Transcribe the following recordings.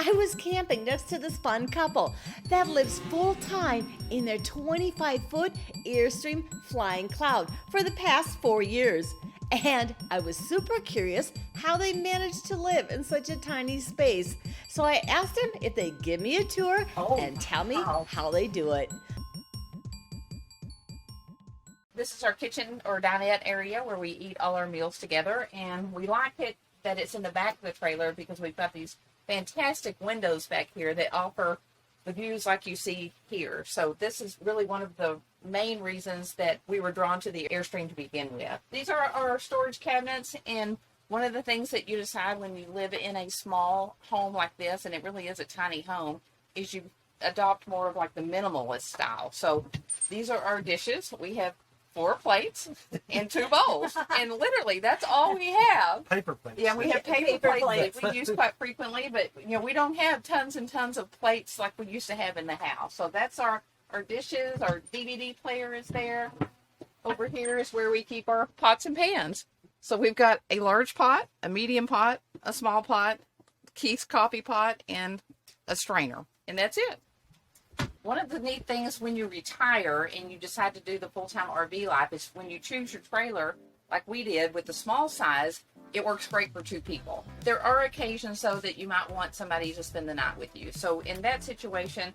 I was camping next to this fun couple that lives full-time in their 25-foot Airstream Flying Cloud for the past 4 years. And I was super curious how they managed to live in such a tiny space. So I asked them if they'd give me a tour and tell me how they do it. This is our kitchen or dinette area where we eat all our meals together, and we like it that it's in the back of the trailer because we've got these fantastic windows back here that offer the views like you see here. So this is really one of the main reasons that we were drawn to the Airstream to begin with. These are our storage cabinets, and one of the things that you decide when you live in a small home like this, and it really is a tiny home, is you adopt more of like the minimalist style. So these are our dishes. We have 4 plates and 2 bowls, and literally that's all we have. Paper plates. Yeah, we have paper plates that we use quite frequently, but we don't have tons and tons of plates like we used to have in the house. So that's our dishes. Our DVD player is there. Over here is where we keep our pots and pans. So we've got a large pot, a medium pot, a small pot, Keith's coffee pot, and a strainer, and that's it. One of the neat things when you retire and you decide to do the full-time RV life is when you choose your trailer, like we did with the small size, it works great for 2 people. There are occasions, though, that you might want somebody to spend the night with you. So in that situation,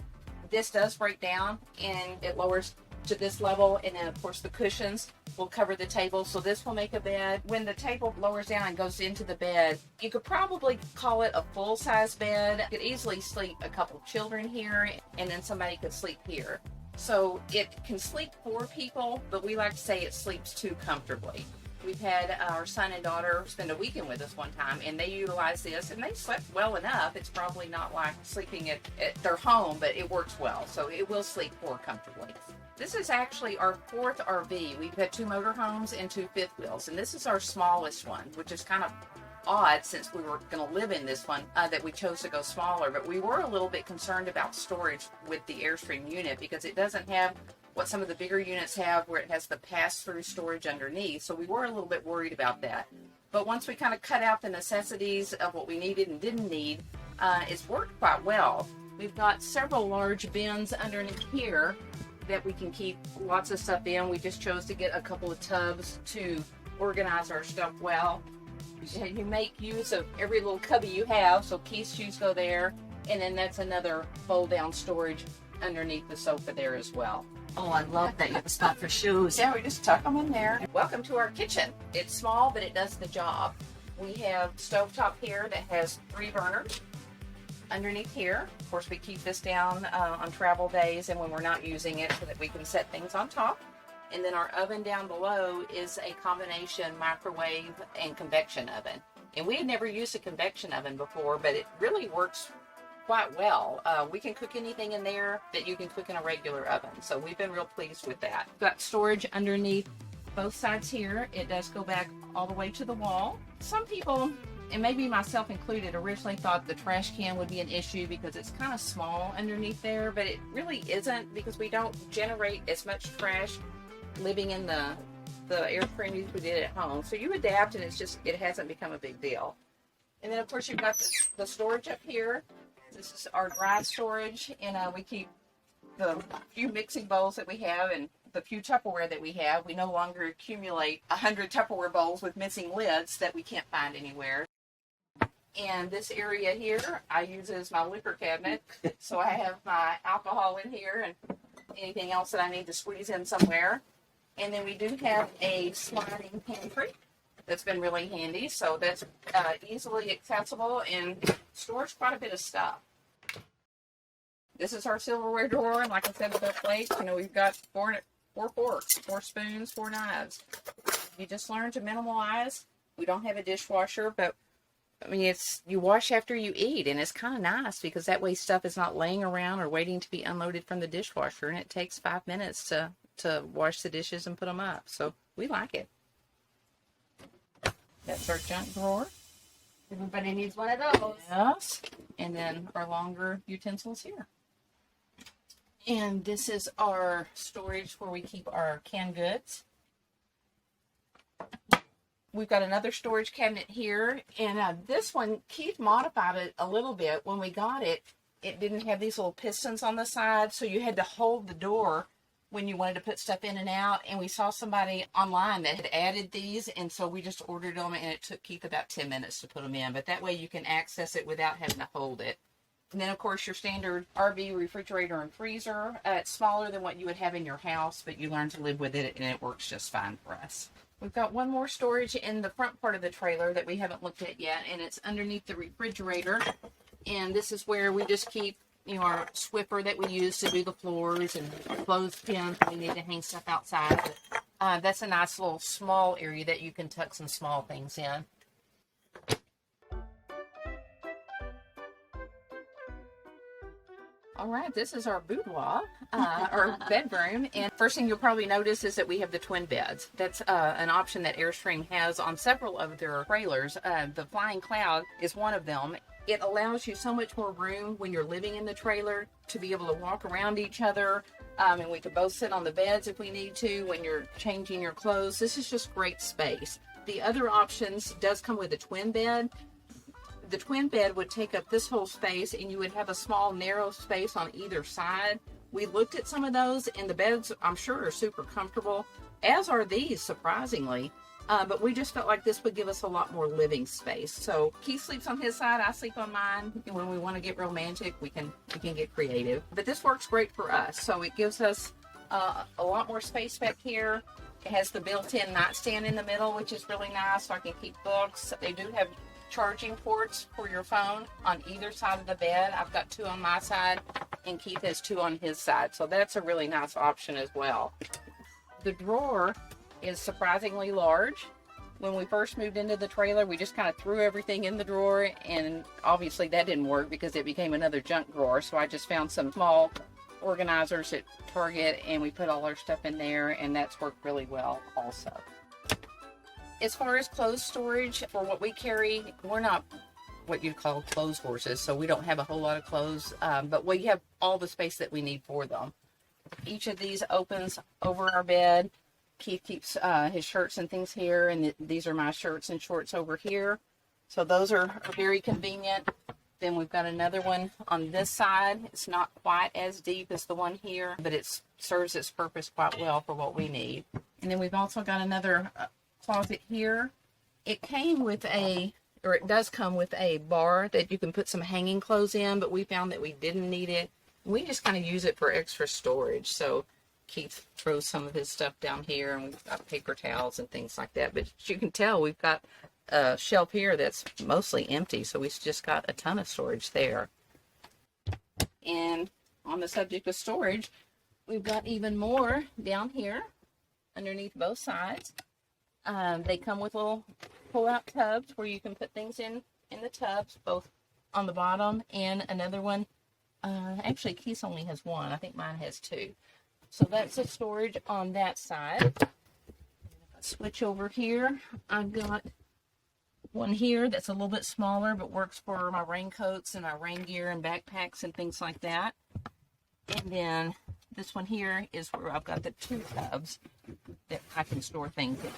this does break down and it lowers to this level, and then of course the cushions will cover the table, so this will make a bed. When the table lowers down and goes into the bed, you could probably call it a full-size bed. You could easily sleep a couple children here, and then somebody could sleep here. So it can sleep 4 people, but we like to say it sleeps 2 comfortably. We've had our son and daughter spend a weekend with us one time, and they utilized this, and they slept well enough. It's probably not like sleeping at their home, but it works well, so it will sleep 4 comfortably. This is actually our 4th RV. We've had 2 motorhomes and 2 fifth wheels, and this is our smallest one, which is kind of odd since we were going to live in this one, that we chose to go smaller. But we were a little bit concerned about storage with the Airstream unit because it doesn't have what some of the bigger units have, where it has the pass-through storage underneath. So we were a little bit worried about that. But once we kind of cut out the necessities of what we needed and didn't need, it's worked quite well. We've got several large bins underneath here that we can keep lots of stuff in. We just chose to get a couple of tubs to organize our stuff well. You make use of every little cubby you have, so Keith's shoes go there, and then that's another fold-down storage underneath the sofa there as well. Oh, I love that you have a spot for shoes. Yeah, we just tuck them in there. Welcome to our kitchen. It's small, but it does the job. We have stovetop here that has 3 burners. Underneath here, of course, we keep this down on travel days and when we're not using it so that we can set things on top. And then our oven down below is a combination microwave and convection oven. And we had never used a convection oven before, but it really works quite well. We can cook anything in there that you can cook in a regular oven. So we've been real pleased with that. We've got storage underneath both sides here. It does go back all the way to the wall. Some people, and maybe myself included, originally thought the trash can would be an issue because it's kind of small underneath there, but it really isn't because we don't generate as much trash living in the Airstream as we did at home. So you adapt, and it hasn't become a big deal. And then of course you've got the storage up here. This is our dry storage, and we keep the few mixing bowls that we have and the few Tupperware that we have. We no longer accumulate 100 Tupperware bowls with missing lids that we can't find anywhere. And this area here I use as my liquor cabinet. So I have my alcohol in here and anything else that I need to squeeze in somewhere. And then we do have a sliding pantry that's been really handy. So that's easily accessible and stores quite a bit of stuff. This is our silverware drawer, and like I said with our plates, we've got 4 forks, 4 spoons, 4 knives. You just learn to minimalize. We don't have a dishwasher, but I mean, you wash after you eat, and it's kind of nice because that way stuff is not laying around or waiting to be unloaded from the dishwasher, and it takes 5 minutes to wash the dishes and put them up. So we like it. That's our junk drawer. Everybody needs one of those. Yes. And then our longer utensils here. And this is our storage where we keep our canned goods. We've got another storage cabinet here, and this one, Keith modified it a little bit. When we got it, it didn't have these little pistons on the side, so you had to hold the door when you wanted to put stuff in and out. And we saw somebody online that had added these, and so we just ordered them, and it took Keith about 10 minutes to put them in. But that way you can access it without having to hold it. And then, of course, your standard RV refrigerator and freezer. It's smaller than what you would have in your house, but you learn to live with it, and it works just fine for us. We've got one more storage in the front part of the trailer that we haven't looked at yet, and it's underneath the refrigerator. And this is where we just keep, you know, our Swiffer that we use to do the floors, and clothespins if we need to hang stuff outside. But, that's a nice little small area that you can tuck some small things in. All right, this is our boudoir, our bedroom, and first thing you'll probably notice is that we have the twin beds. That's an option that Airstream has on several of their trailers. The Flying Cloud is one of them. It allows you so much more room when you're living in the trailer to be able to walk around each other, and we could both sit on the beds if we need to when you're changing your clothes. This is just great space. The other options does come with a twin bed. The twin bed would take up this whole space, and you would have a small narrow space on either side. We looked at some of those, and the beds, I'm sure, are super comfortable, as are these, surprisingly. But we just felt like this would give us a lot more living space. So Keith sleeps on his side, I sleep on mine. And when we want to get romantic, we can get creative. But this works great for us. So it gives us a lot more space back here. It has the built-in nightstand in the middle, which is really nice, so I can keep books. They do have charging ports for your phone on either side of the bed. I've got 2 on my side, and Keith has 2 on his side, so that's a really nice option as well. The drawer is surprisingly large. When we first moved into the trailer, we just kind of threw everything in the drawer, and obviously that didn't work because it became another junk drawer. So I just found some small organizers at Target, and we put all our stuff in there, and that's worked really well also. As far as clothes storage, for what we carry, we're not what you'd call clothes horses, so we don't have a whole lot of clothes, but we have all the space that we need for them. Each of these opens over our bed. Keith keeps his shirts and things here, and these are my shirts and shorts over here. So those are very convenient. Then we've got another one on this side. It's not quite as deep as the one here, but it serves its purpose quite well for what we need. And then we've also got another closet here. It came with it does come with a bar that you can put some hanging clothes in, but we found that we didn't need it. We just kind of use it for extra storage. So Keith throws some of his stuff down here, and we've got paper towels and things like that. But as you can tell, we've got a shelf here that's mostly empty, so we've just got a ton of storage there. And on the subject of storage, we've got even more down here underneath both sides. They come with little pull-out tubs where you can put things in the tubs, both on the bottom and another one. Actually, Keith only has one. I think mine has 2. So that's the storage on that side. Switch over here. I've got one here that's a little bit smaller, but works for my raincoats and my rain gear and backpacks and things like that. And then this one here is where I've got the 2 tubs that I can store things in.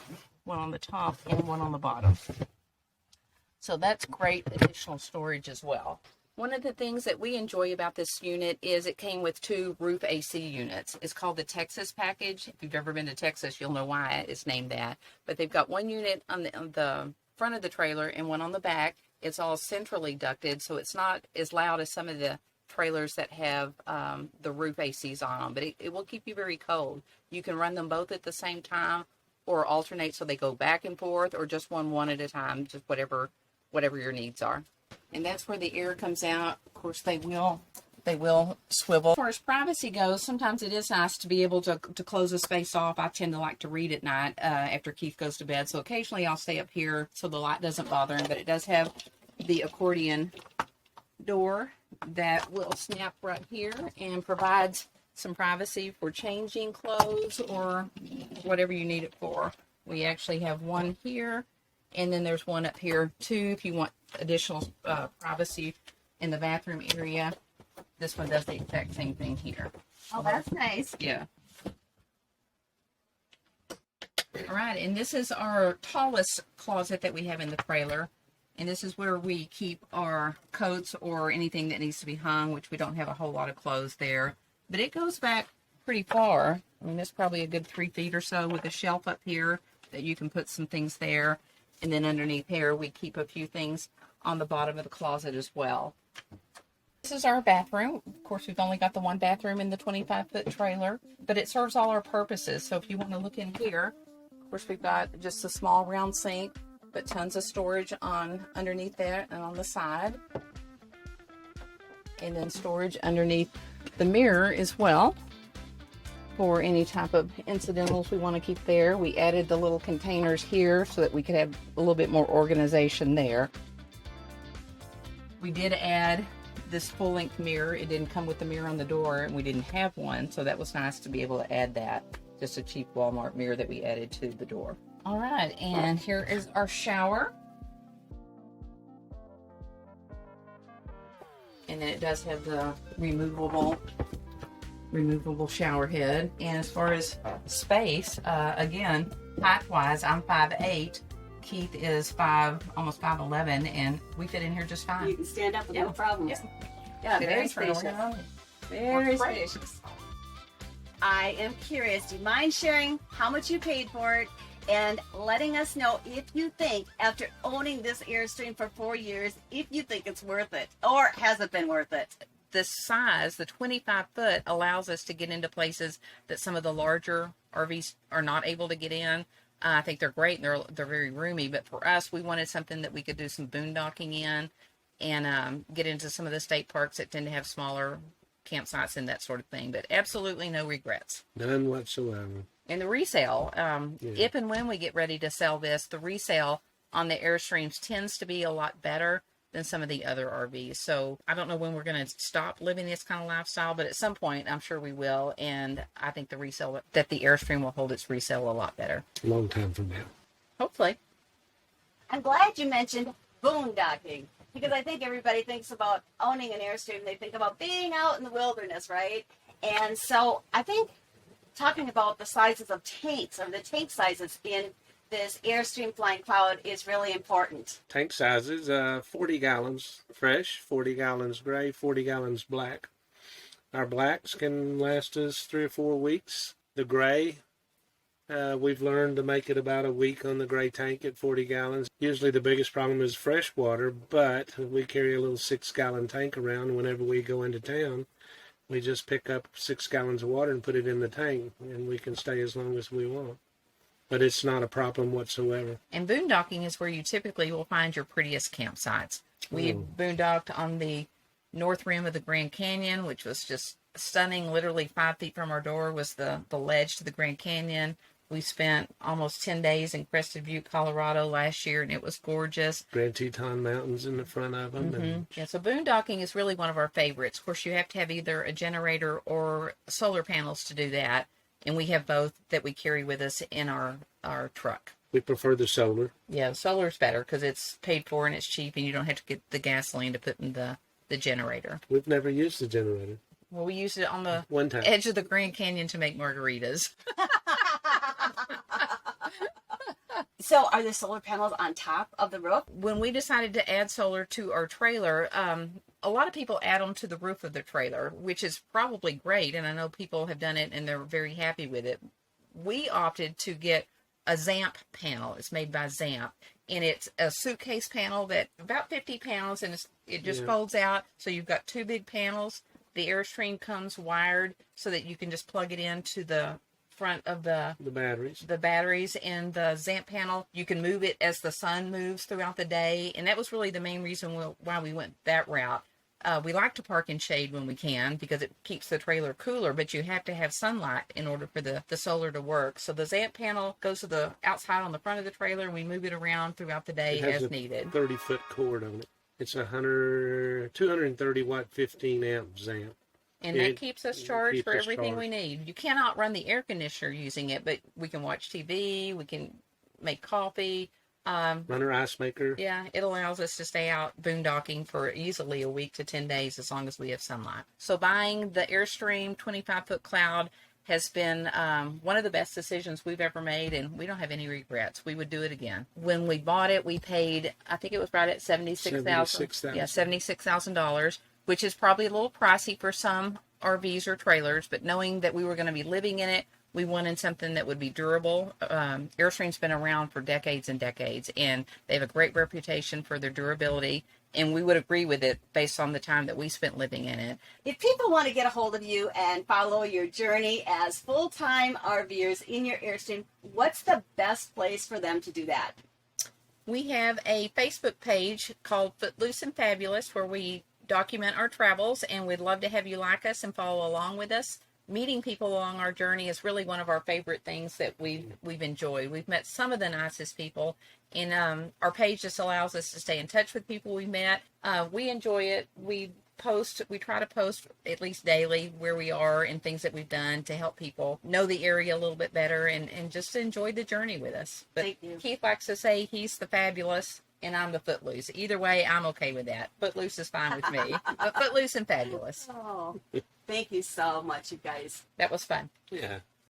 One on the top and one on the bottom. So that's great additional storage as well. One of the things that we enjoy about this unit is it came with 2 roof AC units. It's called the Texas package. If you've ever been to Texas, you'll know why it's named that. But they've got one unit on the front of the trailer and one on the back. It's all centrally ducted, so it's not as loud as some of the trailers that have the roof ACs on them, but it will keep you very cold. You can run them both at the same time or alternate so they go back and forth, or just one at a time, just whatever your needs are. And that's where the air comes out. Of course, they will swivel. As far as privacy goes, sometimes it is nice to be able to close a space off. I tend to like to read at night after Keith goes to bed, so occasionally I'll stay up here so the light doesn't bother him, but it does have the accordion door that will snap right here and provides some privacy for changing clothes or whatever you need it for. We actually have one here, and then there's one up here too if you want additional privacy in the bathroom area. This one does the exact same thing here. Oh, that's nice. Yeah. All right, and this is our tallest closet that we have in the trailer. And this is where we keep our coats or anything that needs to be hung, which we don't have a whole lot of clothes there. But it goes back pretty far. I mean, that's probably a good 3 feet or so, with a shelf up here that you can put some things there. And then underneath here, we keep a few things on the bottom of the closet as well. This is our bathroom. Of course, we've only got the one bathroom in the 25-foot trailer, but it serves all our purposes. So if you want to look in here, of course, we've got just a small round sink, but tons of storage on underneath there and on the side. And then storage underneath the mirror as well for any type of incidentals we want to keep there. We added the little containers here so that we could have a little bit more organization there. We did add this full-length mirror. It didn't come with the mirror on the door, and we didn't have one, so that was nice to be able to add that. Just a cheap Walmart mirror that we added to the door. All right, and here is our shower. And then it does have the removable shower head. And as far as space, again, height-wise, I'm 5'8". Keith is almost 5'11", and we fit in here just fine. You can stand up with no problem. Yeah, very spacious. Very spacious. I am curious. Do you mind sharing how much you paid for it and letting us know if you think, after owning this Airstream for 4 years, if you think it's worth it or has it been worth it? The size, the 25-foot, allows us to get into places that some of the larger RVs are not able to get in. I think they're great and they're very roomy, but for us, we wanted something that we could do some boondocking in and get into some of the state parks that tend to have smaller campsites and that sort of thing. But absolutely no regrets. None whatsoever. And the resale, if and when we get ready to sell this, the resale on the Airstreams tends to be a lot better than some of the other RVs. So I don't know when we're going to stop living this kind of lifestyle, but at some point I'm sure we will. And I think the resale, that the Airstream will hold its resale a lot better. A long time from now. Hopefully. I'm glad you mentioned boondocking, because I think everybody thinks about owning an Airstream. They think about being out in the wilderness, right? And so I think talking about the sizes of tanks, or the tank sizes in this Airstream Flying Cloud, is really important. Tank sizes, 40 gallons fresh, 40 gallons gray, 40 gallons black. Our blacks can last us 3 or 4 weeks. The gray, we've learned to make it about a week on the gray tank at 40 gallons. Usually the biggest problem is fresh water, but we carry a little 6-gallon tank around. Whenever we go into town, we just pick up 6 gallons of water and put it in the tank, and we can stay as long as we want. But it's not a problem whatsoever. And boondocking is where you typically will find your prettiest campsites. We boondocked on the north rim of the Grand Canyon, which was just stunning. Literally 5 feet from our door was the ledge to the Grand Canyon. We spent almost 10 days in Crested Butte, Colorado last year, and it was gorgeous. Grand Teton Mountains in the front of them. Yeah, so boondocking is really one of our favorites. Of course, you have to have either a generator or solar panels to do that. And we have both that we carry with us in our truck. We prefer the solar. Yeah, solar is better because it's paid for and it's cheap, and you don't have to get the gasoline to put in the generator. We've never used the generator. Well, we used it on the One time. edge of the Grand Canyon to make margaritas. So are the solar panels on top of the roof? When we decided to add solar to our trailer, a lot of people add them to the roof of the trailer, which is probably great, and I know people have done it and they're very happy with it. We opted to get a ZAMP panel. It's made by ZAMP, and it's a suitcase panel that about 50 pounds, and it just folds out. So you've got 2 big panels. The Airstream comes wired so that you can just plug it into the front of the batteries, and the ZAMP panel, you can move it as the sun moves throughout the day, and that was really the main reason why we went that route. We like to park in shade when we can because it keeps the trailer cooler, but you have to have sunlight in order for the solar to work. So the ZAMP panel goes to the outside on the front of the trailer, and we move it around throughout the day as needed. 30-foot cord on it. It's 230 watt, 15 amp ZAMP. And that keeps us charged for everything we need. You cannot run the air conditioner using it, but we can watch TV, we can make coffee. Run our ice maker. Yeah, it allows us to stay out boondocking for easily a week to 10 days as long as we have sunlight. So buying the Airstream 25-foot Cloud has been one of the best decisions we've ever made, and we don't have any regrets. We would do it again. When we bought it, we paid, I think it was right at $76,000. Yeah, $76,000, which is probably a little pricey for some RVs or trailers, but knowing that we were going to be living in it, we wanted something that would be durable. Airstream's been around for decades and decades, and they have a great reputation for their durability, and we would agree with it based on the time that we spent living in it. If people want to get a hold of you and follow your journey as full-time RVers in your Airstream, what's the best place for them to do that? We have a Facebook page called Footloose and Fabulous where we document our travels, and we'd love to have you like us and follow along with us. Meeting people along our journey is really one of our favorite things that we've enjoyed. We've met some of the nicest people, and our page just allows us to stay in touch with people we met. We enjoy it. We try to post at least daily where we are and things that we've done to help people know the area a little bit better and just enjoy the journey with us. But Thank you. Keith likes to say he's the fabulous and I'm the footloose. Either way, I'm okay with that. Footloose is fine with me. But Footloose and Fabulous. Oh, thank you so much, you guys. That was fun. Yeah.